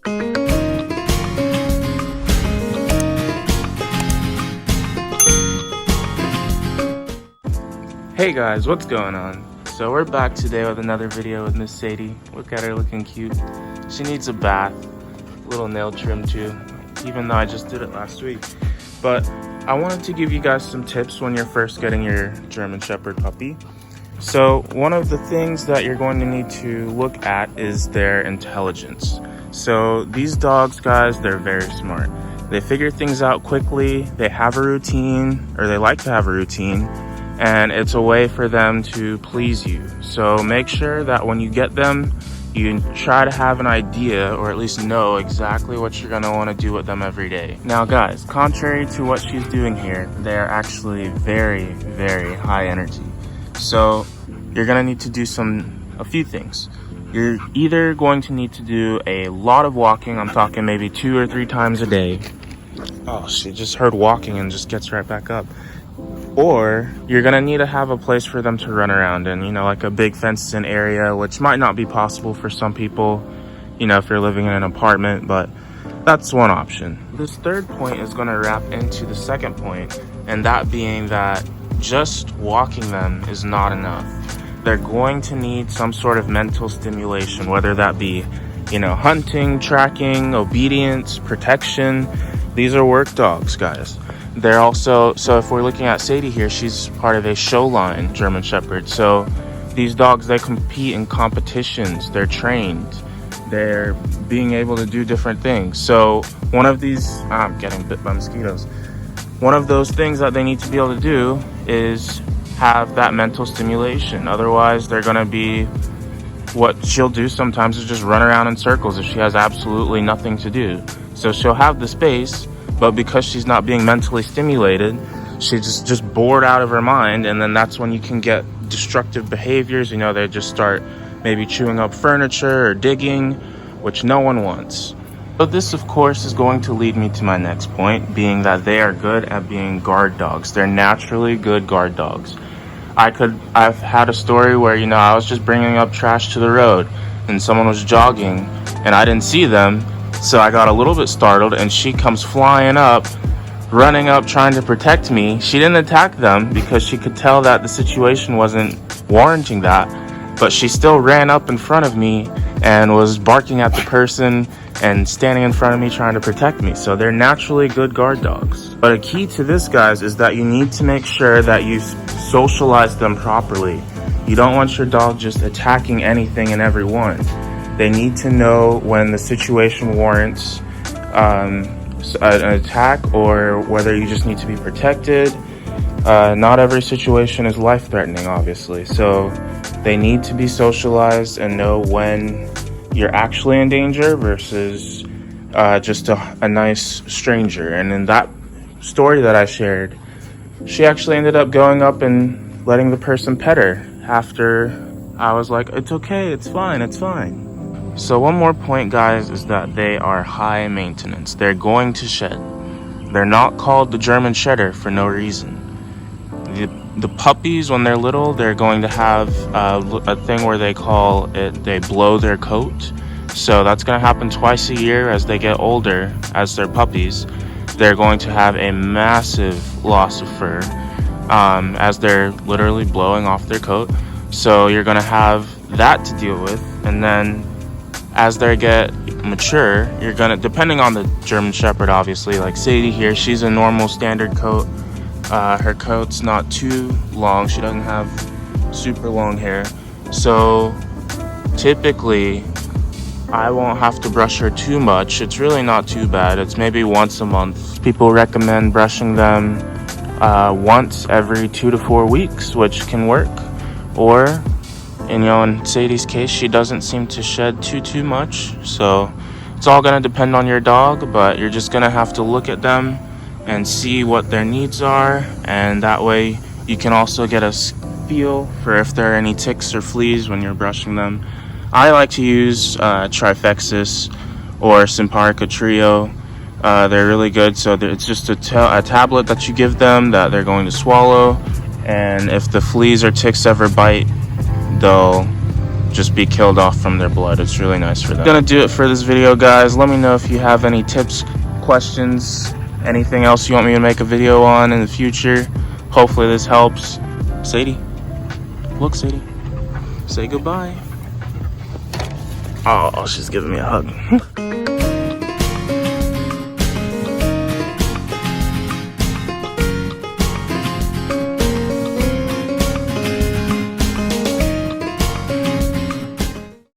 Hey guys, what's going on? So we're back today with another video with Miss Sadie. Look at her looking cute. She needs a bath, little nail trim too, even though I just did it last week. But I wanted to give you guys some tips when you're first getting your German Shepherd puppy. So one of the things that you're going to need to look at is their intelligence. So these dogs, guys, they're very smart. They figure things out quickly, they have a routine, or they like to have a routine, and it's a way for them to please you. So make sure that when you get them, you try to have an idea, or at least know exactly what you're gonna wanna do with them every day. Now guys, contrary to what she's doing here, they're actually very, very high energy. So you're gonna need to do a few things. You're either going to need to do a lot of walking. I'm talking maybe 2 or 3 times a day. Oh, she just heard walking and just gets right back up. Or you're gonna need to have a place for them to run around in, you know, like a big fenced in area, which might not be possible for some people, you know, if you're living in an apartment, but that's one option. This third point is gonna wrap into the second point, and that being that just walking them is not enough. They're going to need some sort of mental stimulation, whether that be, you know, hunting, tracking, obedience, protection. These are work dogs, guys. They're also, so if we're looking at Sadie here, she's part of a showline German Shepherd. So these dogs, they compete in competitions, they're trained, they're being able to do different things. So one of these, I'm getting bit by mosquitoes. One of those things that they need to be able to do is have that mental stimulation. Otherwise, they're gonna be, what she'll do sometimes is just run around in circles if she has absolutely nothing to do. So she'll have the space, but because she's not being mentally stimulated, she's just bored out of her mind, and then that's when you can get destructive behaviors. You know, they just start maybe chewing up furniture or digging, which no one wants. But this, of course, is going to lead me to my next point, being that they are good at being guard dogs. They're naturally good guard dogs. I've had a story where, you know, I was just bringing up trash to the road and someone was jogging and I didn't see them. So I got a little bit startled and she comes flying up, running up, trying to protect me. She didn't attack them because she could tell that the situation wasn't warranting that, but she still ran up in front of me and was barking at the person and standing in front of me trying to protect me. So they're naturally good guard dogs. But a key to this, guys, is that you need to make sure that you socialize them properly. You don't want your dog just attacking anything and everyone. They need to know when the situation warrants an attack or whether you just need to be protected. Not every situation is life-threatening, obviously. So they need to be socialized and know when you're actually in danger versus just a nice stranger. And in that story that I shared, she actually ended up going up and letting the person pet her after I was like, it's okay, it's fine, it's fine. So one more point, guys, is that they are high maintenance. They're going to shed. They're not called the German Shedder for no reason. The puppies, when they're little, they're going to have a thing where they call it, they blow their coat. So that's going to happen twice a year. As they get older, as they're puppies, they're going to have a massive loss of fur as they're literally blowing off their coat. So you're going to have that to deal with. And then as they get mature, you're gonna, depending on the German Shepherd, obviously, like Sadie here, she's a normal standard coat. Her coat's not too long. She doesn't have super long hair. So typically, I won't have to brush her too much. It's really not too bad. It's maybe once a month. People recommend brushing them once every 2 to 4 weeks, which can work. Or, and, you know, in Sadie's case, she doesn't seem to shed too much. So it's all going to depend on your dog, but you're just going to have to look at them and see what their needs are. And that way you can also get a feel for if there are any ticks or fleas when you're brushing them. I like to use Trifexis or Simparica Trio. They're really good. So it's just a tablet that you give them that they're going to swallow. And if the fleas or ticks ever bite, they'll just be killed off from their blood. It's really nice for them. Gonna do it for this video, guys. Let me know if you have any tips, questions, anything else you want me to make a video on in the future. Hopefully this helps. Sadie, look, Sadie, say goodbye. Oh, she's giving me a hug.